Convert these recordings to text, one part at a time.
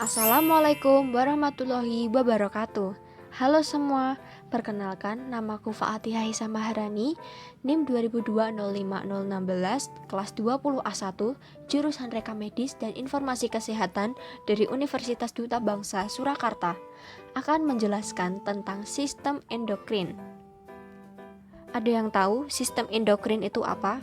Assalamualaikum warahmatullahi wabarakatuh. Halo semua, perkenalkan namaku Faatihah Hisa Maharani, NIM 2002050016, kelas 20A1, jurusan Reka Medis dan Informasi Kesehatan dari Universitas Duta Bangsa Surakarta, akan menjelaskan tentang sistem endokrin. Ada yang tahu sistem endokrin itu apa?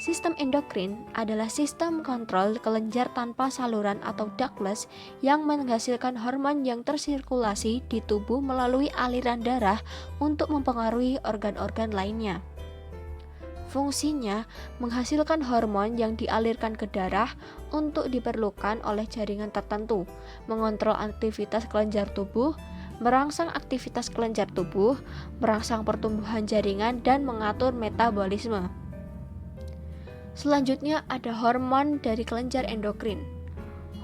Sistem endokrin adalah sistem kontrol kelenjar tanpa saluran atau ductless yang menghasilkan hormon yang tersirkulasi di tubuh melalui aliran darah untuk mempengaruhi organ-organ lainnya. Fungsinya menghasilkan hormon yang dialirkan ke darah untuk diperlukan oleh jaringan tertentu, mengontrol aktivitas kelenjar tubuh, merangsang aktivitas kelenjar tubuh, merangsang pertumbuhan jaringan, dan mengatur metabolisme. Selanjutnya ada hormon dari kelenjar endokrin.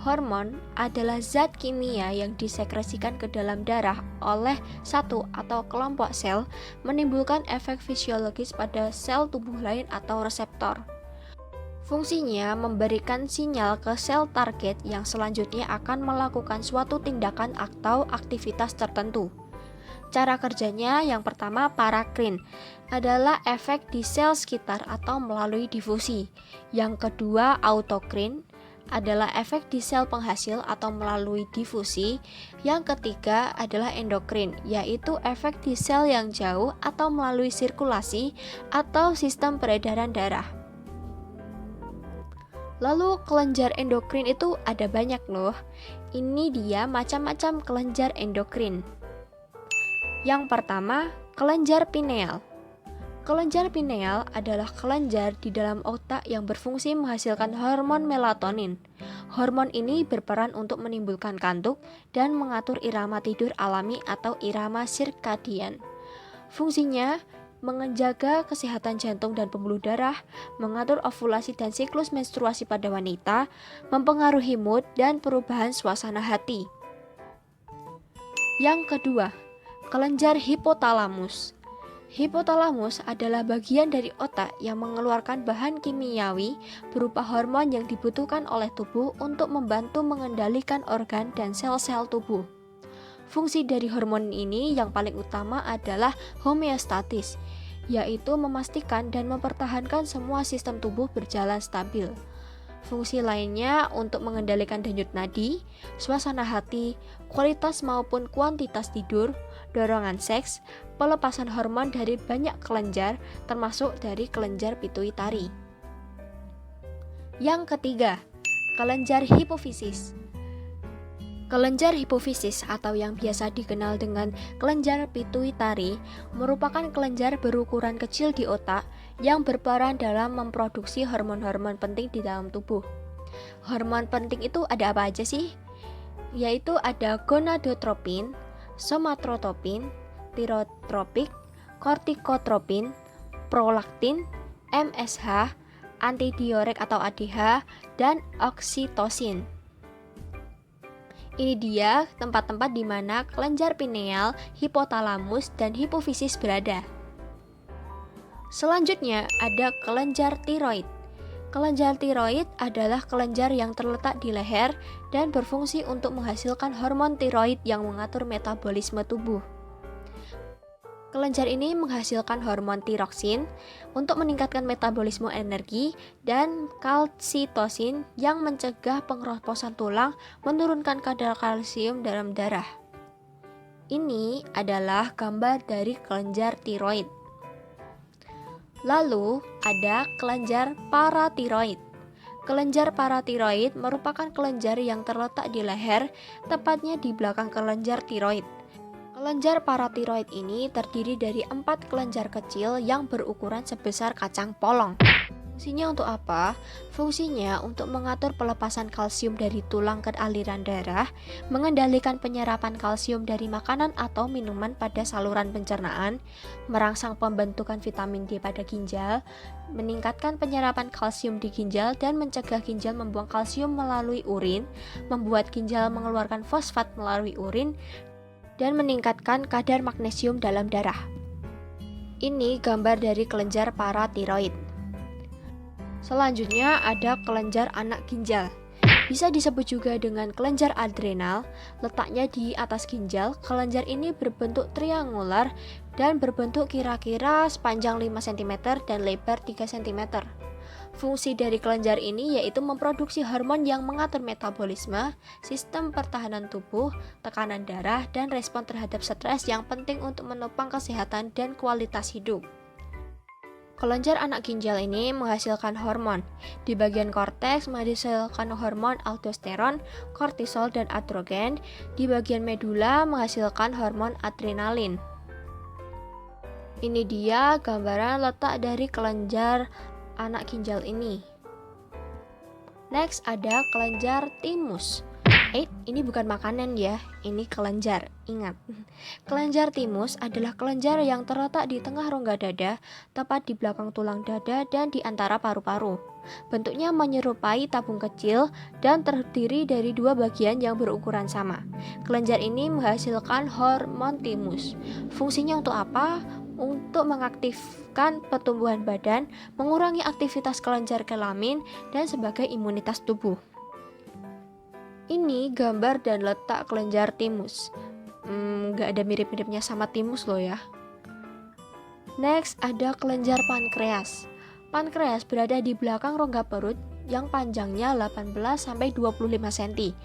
Hormon adalah zat kimia yang disekresikan ke dalam darah oleh satu atau kelompok sel, menimbulkan efek fisiologis pada sel tubuh lain atau reseptor. Fungsinya memberikan sinyal ke sel target yang selanjutnya akan melakukan suatu tindakan atau aktivitas tertentu. Cara kerjanya yang pertama parakrin adalah efek di sel sekitar atau melalui difusi. Yang kedua autokrin adalah efek di sel penghasil atau melalui difusi. Yang ketiga adalah endokrin, yaitu efek di sel yang jauh atau melalui sirkulasi atau sistem peredaran darah. Lalu kelenjar endokrin itu ada banyak loh. Ini dia macam-macam kelenjar endokrin. Yang pertama, kelenjar pineal. Kelenjar pineal adalah kelenjar di dalam otak yang berfungsi menghasilkan hormon melatonin. Hormon ini berperan untuk menimbulkan kantuk dan mengatur irama tidur alami atau irama sirkadian. Fungsinya menjaga kesehatan jantung dan pembuluh darah, mengatur ovulasi dan siklus menstruasi pada wanita, mempengaruhi mood dan perubahan suasana hati. Yang kedua, kelenjar hipotalamus. Hipotalamus adalah bagian dari otak yang mengeluarkan bahan kimiawi berupa hormon yang dibutuhkan oleh tubuh untuk membantu mengendalikan organ dan sel-sel tubuh. Fungsi dari hormon ini yang paling utama adalah homeostatis, yaitu memastikan dan mempertahankan semua sistem tubuh berjalan stabil. Fungsi lainnya untuk mengendalikan denyut nadi, suasana hati, kualitas maupun kuantitas tidur, dorongan seks, pelepasan hormon dari banyak kelenjar, termasuk dari kelenjar pituitari. Yang ketiga, kelenjar hipofisis. Kelenjar hipofisis atau yang biasa dikenal dengan kelenjar pituitari merupakan kelenjar berukuran kecil di otak yang berperan dalam memproduksi hormon-hormon penting di dalam tubuh. Hormon penting itu ada apa aja sih? Yaitu ada gonadotropin, somatotropin, tirotropik, kortikotropin, prolaktin, MSH, antidiuretik atau ADH, dan oksitosin. Ini dia tempat-tempat di mana kelenjar pineal, hipotalamus, dan hipofisis berada. Selanjutnya ada kelenjar tiroid. Kelenjar tiroid adalah kelenjar yang terletak di leher dan berfungsi untuk menghasilkan hormon tiroid yang mengatur metabolisme tubuh. Kelenjar ini menghasilkan hormon tiroksin untuk meningkatkan metabolisme energi dan kalsitosin yang mencegah pengeroposan tulang, menurunkan kadar kalsium dalam darah. Ini adalah gambar dari kelenjar tiroid. Lalu ada kelenjar paratiroid. Kelenjar paratiroid merupakan kelenjar yang terletak di leher, tepatnya di belakang kelenjar tiroid. Kelenjar paratiroid ini terdiri dari 4 kelenjar kecil yang berukuran sebesar kacang polong. Fungsinya untuk apa? Fungsinya untuk mengatur pelepasan kalsium dari tulang ke aliran darah, mengendalikan penyerapan kalsium dari makanan atau minuman pada saluran pencernaan, merangsang pembentukan vitamin D pada ginjal, meningkatkan penyerapan kalsium di ginjal dan mencegah ginjal membuang kalsium melalui urin, membuat ginjal mengeluarkan fosfat melalui urin, dan meningkatkan kadar magnesium dalam darah. Ini gambar dari kelenjar paratiroid. Selanjutnya ada kelenjar anak ginjal. Bisa disebut juga dengan kelenjar adrenal, letaknya di atas ginjal. Kelenjar ini berbentuk triangular dan berbentuk kira-kira sepanjang 5 cm dan lebar 3 cm. Fungsi dari kelenjar ini yaitu memproduksi hormon yang mengatur metabolisme, sistem pertahanan tubuh, tekanan darah, dan respon terhadap stres yang penting untuk menopang kesehatan dan kualitas hidup. Kelenjar anak ginjal ini menghasilkan hormon. Di bagian korteks menghasilkan hormon aldosteron, kortisol, dan androgen. Di bagian medula menghasilkan hormon adrenalin. Ini dia gambaran letak dari kelenjar anak ginjal ini. Next ada kelenjar timus. Ini bukan makanan ya, ini kelenjar. Ingat, kelenjar timus adalah kelenjar yang terletak di tengah rongga dada, tepat di belakang tulang dada dan di antara paru-paru. Bentuknya menyerupai tabung kecil dan terdiri dari dua bagian yang berukuran sama. Kelenjar ini menghasilkan hormon timus. Fungsinya untuk apa? Untuk mengaktifkan pertumbuhan badan, mengurangi aktivitas kelenjar kelamin, dan sebagai imunitas tubuh. Ini gambar dan letak kelenjar timus. Gak ada mirip-miripnya sama timus loh ya. Next ada kelenjar pankreas. Pankreas berada di belakang rongga perut yang panjangnya 18-25 cm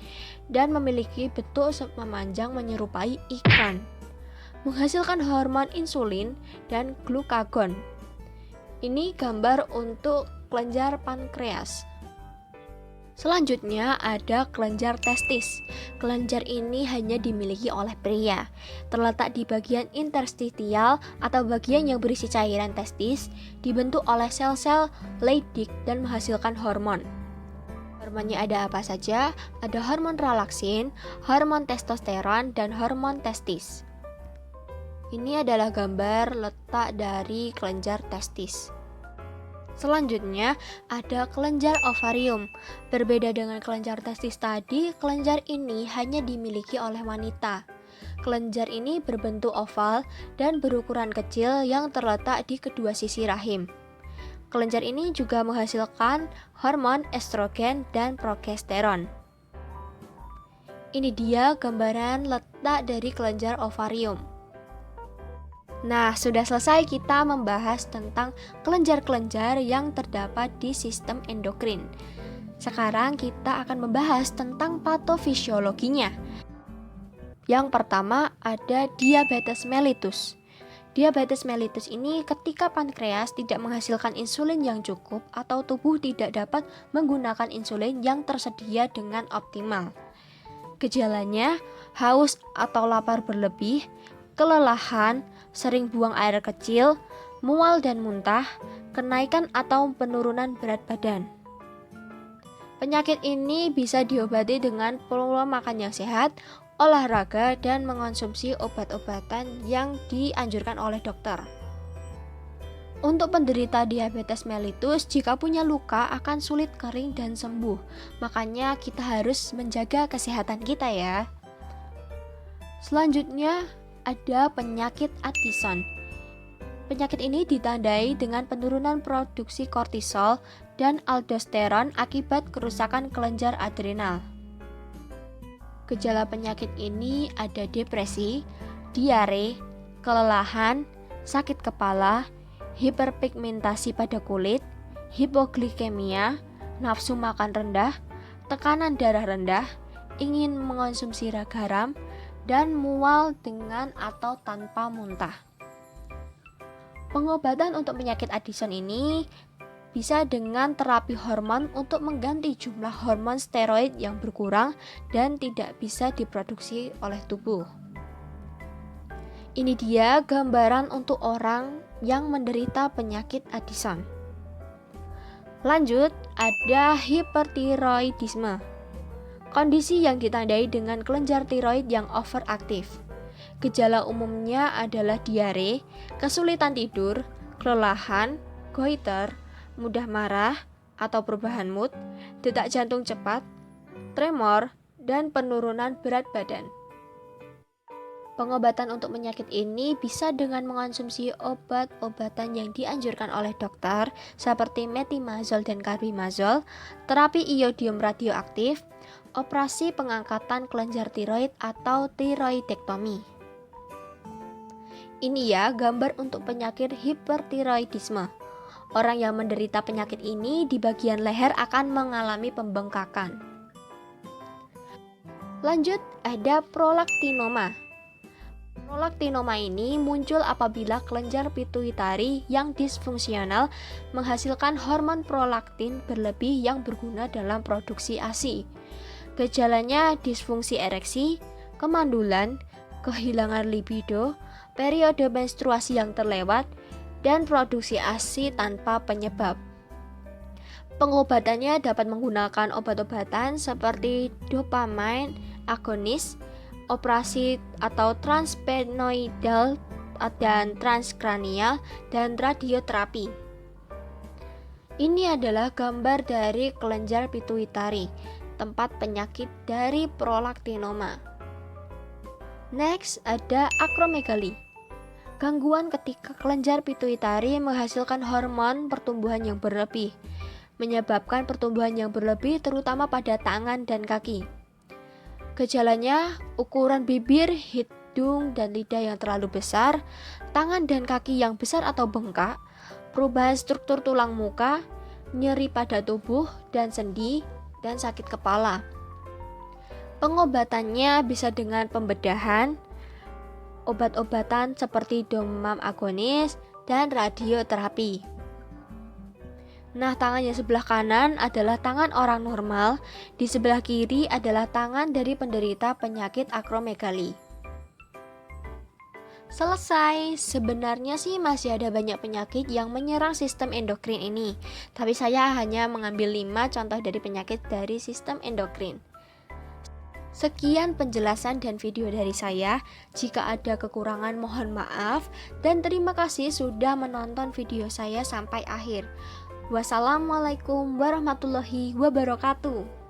dan memiliki bentuk memanjang menyerupai ikan. Menghasilkan hormon insulin dan glukagon. Ini gambar untuk kelenjar pankreas. Selanjutnya ada kelenjar testis. Kelenjar ini hanya dimiliki oleh pria. Terletak di bagian interstitial atau bagian yang berisi cairan testis, dibentuk oleh sel-sel Leydig dan menghasilkan hormon. Hormonnya ada apa saja? Ada hormon relaksin, hormon testosteron, dan hormon testis. Ini adalah gambar letak dari kelenjar testis. Selanjutnya ada kelenjar ovarium. Berbeda dengan kelenjar testis tadi, kelenjar ini hanya dimiliki oleh wanita. Kelenjar ini berbentuk oval dan berukuran kecil yang terletak di kedua sisi rahim. Kelenjar ini juga menghasilkan hormon estrogen dan progesteron. Ini dia gambaran letak dari kelenjar ovarium. Nah, sudah selesai kita membahas tentang kelenjar-kelenjar yang terdapat di sistem endokrin. Sekarang kita akan membahas tentang patofisiologinya. Yang pertama ada diabetes mellitus. Diabetes mellitus ini ketika pankreas tidak menghasilkan insulin yang cukup atau tubuh tidak dapat menggunakan insulin yang tersedia dengan optimal. Gejalanya haus atau lapar berlebih, kelelahan, sering buang air kecil, mual dan muntah, kenaikan atau penurunan berat badan. Penyakit ini bisa diobati dengan pola makan yang sehat, olahraga, dan mengonsumsi obat-obatan yang dianjurkan oleh dokter. Untuk penderita diabetes mellitus, jika punya luka akan sulit kering dan sembuh. Makanya kita harus menjaga kesehatan kita ya. Selanjutnya ada penyakit Addison. Penyakit ini ditandai dengan penurunan produksi kortisol dan aldosteron akibat kerusakan kelenjar adrenal. Gejala penyakit ini ada depresi, diare, kelelahan, sakit kepala, hiperpigmentasi pada kulit, hipoglikemia, nafsu makan rendah, tekanan darah rendah, ingin mengonsumsi garam, dan mual dengan atau tanpa muntah. Pengobatan untuk penyakit Addison ini bisa dengan terapi hormon untuk mengganti jumlah hormon steroid yang berkurang dan tidak bisa diproduksi oleh tubuh. Ini dia gambaran untuk orang yang menderita penyakit Addison. Lanjut, ada hipertiroidisme. Kondisi yang ditandai dengan kelenjar tiroid yang overaktif. Gejala umumnya adalah diare, kesulitan tidur, kelelahan, goiter, mudah marah atau perubahan mood, detak jantung cepat, tremor, dan penurunan berat badan. Pengobatan untuk penyakit ini bisa dengan mengonsumsi obat-obatan yang dianjurkan oleh dokter seperti metimazol dan karbimazol, terapi iodium radioaktif, operasi pengangkatan kelenjar tiroid atau tiroidektomi. Ini ya gambar untuk penyakit hipertiroidisme. Orang yang menderita penyakit ini di bagian leher akan mengalami pembengkakan. Lanjut, ada prolaktinoma. Prolaktinoma ini muncul apabila kelenjar pituitari yang disfungsional menghasilkan hormon prolaktin berlebih yang berguna dalam produksi ASI. Gejalanya disfungsi ereksi, kemandulan, kehilangan libido, periode menstruasi yang terlewat, dan produksi ASI tanpa penyebab. Pengobatannya dapat menggunakan obat-obatan seperti dopamine agonis, operasi atau transpenoidal dan transkranial, dan radioterapi. Ini adalah gambar dari kelenjar pituitari, tempat penyakit dari prolaktinoma. Next, ada akromegali. Gangguan ketika kelenjar pituitari menghasilkan hormon pertumbuhan yang berlebih, menyebabkan pertumbuhan yang berlebih terutama pada tangan dan kaki. Gejalanya ukuran bibir, hidung, dan lidah yang terlalu besar, tangan dan kaki yang besar atau bengkak, perubahan struktur tulang muka, nyeri pada tubuh dan sendi, dan sakit kepala. Pengobatannya bisa dengan pembedahan, obat-obatan seperti dopamine agonis, dan radioterapi. Nah, tangan yang sebelah kanan adalah tangan orang normal, di sebelah kiri adalah tangan dari penderita penyakit akromegali. Selesai. Sebenarnya sih masih ada banyak penyakit yang menyerang sistem endokrin ini, tapi saya hanya mengambil 5 contoh dari penyakit dari sistem endokrin. Sekian penjelasan dan video dari saya. Jika ada kekurangan mohon maaf, dan terima kasih sudah menonton video saya sampai akhir. Wassalamualaikum warahmatullahi wabarakatuh.